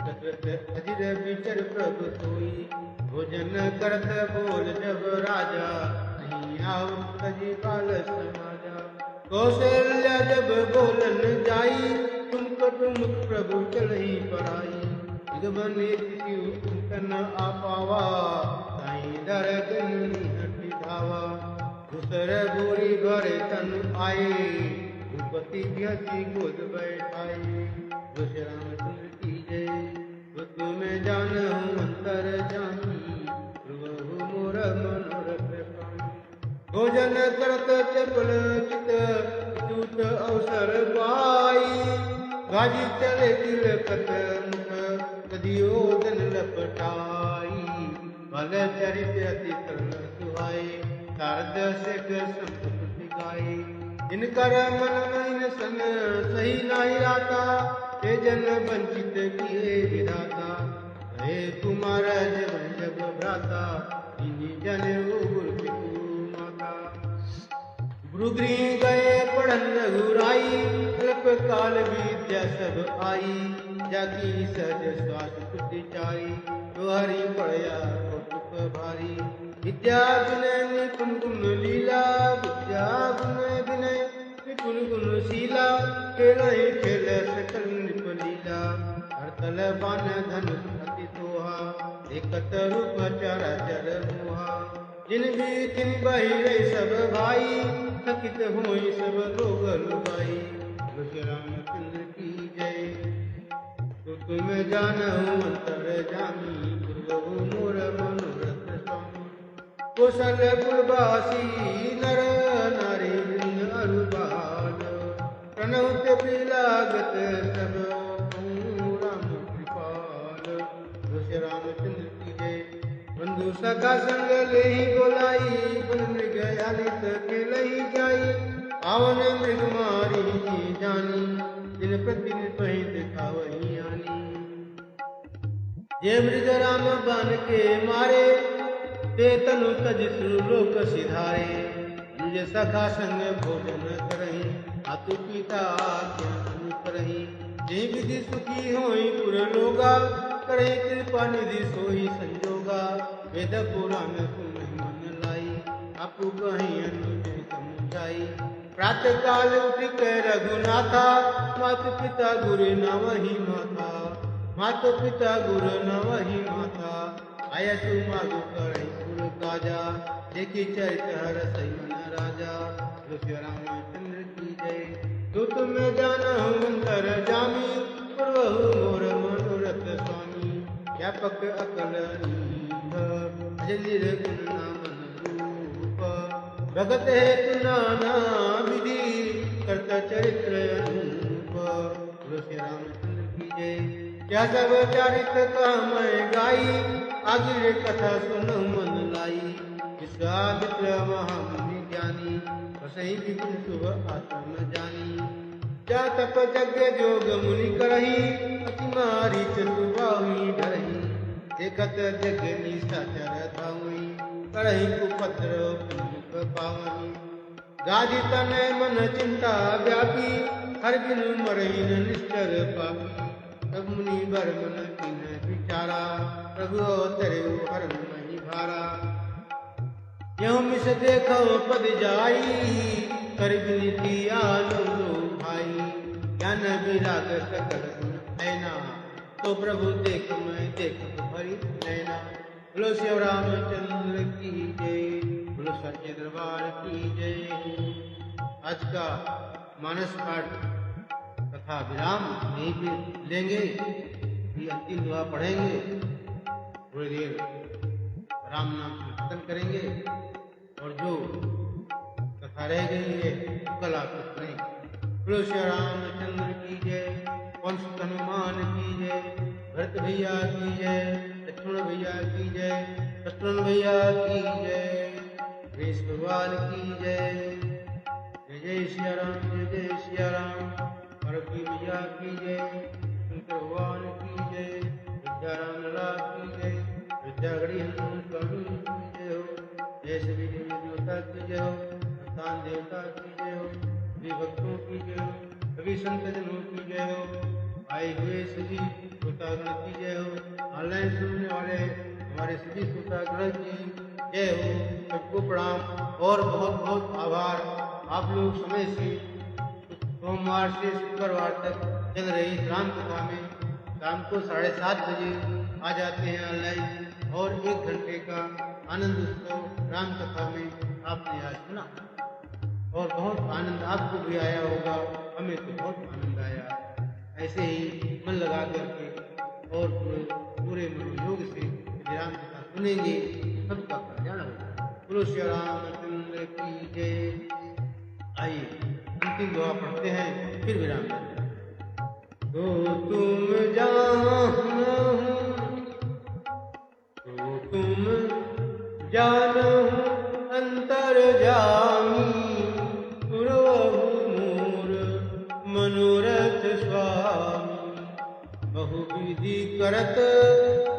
दशरथ अजिर विचर प्रभु सोई। भोजन करत बोल जब राजा, नहीं आवत तजी बाल समाजा। कौशल्या जब बोलन जाई, तुम कटुमुख प्रभु चलहि पराई। बने चिंतन आपावा, साई दर हटि धावा। दूसर गोरी भरे तन आए, भूपति बिहसी गोद बैठाए। श्री रामचंद्र की जय। तुम्हें जानहु अंतर जानी, प्रभु मोर मनोरथ स्वामी। भोजन करत चपल चित, दूत अवसर पाई। गाजी चले तिलकत मुख, कदियोदन लपटाई। भल चरित अति सरल सुहाई, शारद सिख संस्कृति गाई। जिनकर मन महीन सन सही नाही राता, हे जन वंचित किए विधाता। हे कुमार जब जब भ्राता, इन्हीं जन गुरु पितु माता। गुरुगृह गए पढ़न रघुराई, अल्प काल विद्या सब आई। जाकी सहज श्वास शुद्धि चारी, तो हरि पढ़या कौतुक भारी। विद्या विनय निपुण गुण लीला, विद्या विनय विनय निपुण गुण शीला। खेल खेल सकल नृप लीला, हरतल बान धन अति सोहा। एकत रूप चराचर मोहा, जिन भी तिन बहिरे सब भाई। थकित होई सब लोग लुभाई। श्री रामचंद्र की जय। तो तुम जानहु अंतर जामी, पूर्वहु मोर मनोरथ स्वामी। कौशल कुलवासी नर नारी वृंद अरु बाल, प्रणहुत बिलागत सब राम कृपाल। श्री रामचंद्र की जय। बंधु सखा संग लेहि बोलाई, बन मृग आलित खेलहि जाई। आवन मृग मारी जानी, दिन प्रतिदिन पहि दिखावहि आनी। जे मृग राम बान के मारे, ते तनु तज सुरलोक सिधारे। निज सखा संग भोजन करहि, मातु पिता आज्ञा अनुकरहि। जे विधि सुखी होई पुर लोगा, करे कृपा निधि सोई संजोगा। वेद पुराण सुनहि मन लाई, आपु कहि अनुज समझाई। प्रातः काल उठ के रघुनाथा, मातु पिता गुरु नवहि माता। मातु पिता गुरु नवहि माता, आयसु मागु करहि पुर काजा। देखि चरित हर सही मन राजा। श्री रामचंद्र की जय। तो तुम जानहु अंतर जामी, पूर्वहु मोर मनोरथ स्वामी। व्यापक अकलनीय अजय निर्गुण नामन रूप भगत हेतु नाना विधि करता चरित्र अनूप। बोलो श्री रामचंद्र की जय। क्या सब चारित्र का मैं गाई आगे कथा सुन मन लाई। विश्वामित्र महामुनि ज्ञानी बसई विपिन शुभ आत्म जानी। क्या तप यज्ञ जोग मुनि करही अति मारी चतुबाहुई डरही। देखत जग निशाचर धावई करही कुपत्र पुण्य पावनी। गाजी तनय मन चिंता व्यापी हर बिन मरही न निश्चर पापी। तब मुनि बर मन किन विचारा प्रभु तेरे हर नहीं भारा। यह मिस देखो पद जाई कर विनती आलो भाई। ज्ञान विराग सकल गुण ऐना तो प्रभु देख मैं देख भरी नैना। बोलो श्री रामचंद्र की जय। बोलो सच्चे दरबार की जय। आज का मानस पाठ तथा विराम यहीं पे लेंगे। ये अंतिम दुआ पढ़ेंगे, थोड़ी देर राम नाम कीर्तन करेंगे और जो कथा रह गई है कल आपको सुनेंगे। बोलो श्री रामचंद्र की जय। पवन सुत हनुमान की जय। भरत भैया की जय। लक्ष्मण भैया की जय। शत्रुघ्न भैया की जय। गणेश भगवान की जय। जय जय सिया राम जय जय सिया राम। पार्वती मैया की जय। शंकर भगवान की जय। विद्याराम लला की जय। विद्यागढ़ी हनुमान स्वामी की जय हो। जय सभी देवी देवता की जय हो। संतान देवता की जय हो। सभी भक्तों की जय हो। सभी संत जनों की जय हो। आए हुए सभी श्रोतागण की जय हो। ऑनलाइन सुनने वाले हमारे सभी श्रोतागण की जय हो। सबको प्रणाम और बहुत बहुत आभार। आप लोग समय से सोमवार से शुक्रवार तक चल रही राम कथा में शाम को 7:30 बजे आ जाते हैं ऑनलाइन और 1 घंटे का आनंद उत्सव राम कथा में आपने आज सुना और बहुत आनंद आपको भी आया होगा। हमें तो बहुत आनंद आया। ऐसे ही मन लगा करके और पूरे मनोयोग से राम कथा सुनेंगे, सबका कल्याण होगा। बोलो श्री रामचंद्र की जय। आइए अंतिम दुआ पढ़ते हैं फिर विराम करते हैं। तो तुम जानहु तो तुम जानहु अंतर जामी पुरवहु मोर मनोरथ स्वामी। बहुविधि करत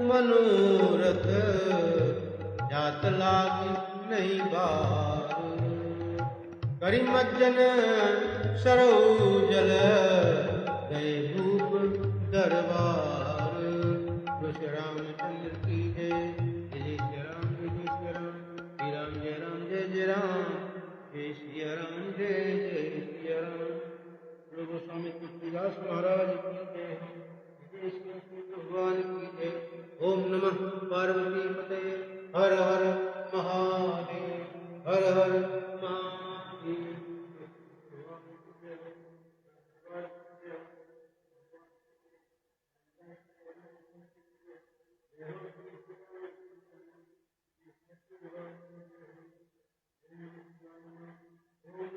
मनोरथ जात लागी नहीं बार। करी मज्जन सरऊ जल गए भूप दरबार। श्री रामचंद्र की जय। जय श्री राम जय श्री राम। श्री राम जय जय राम। जय श्री राम जय जय श्री राम। प्रभु स्वामी तुलसीदास महाराज की जय। जय श्री भगवान की जय। ओम नमः पार्वती पते। हर हर महादेव। हर हर महादेव। ओम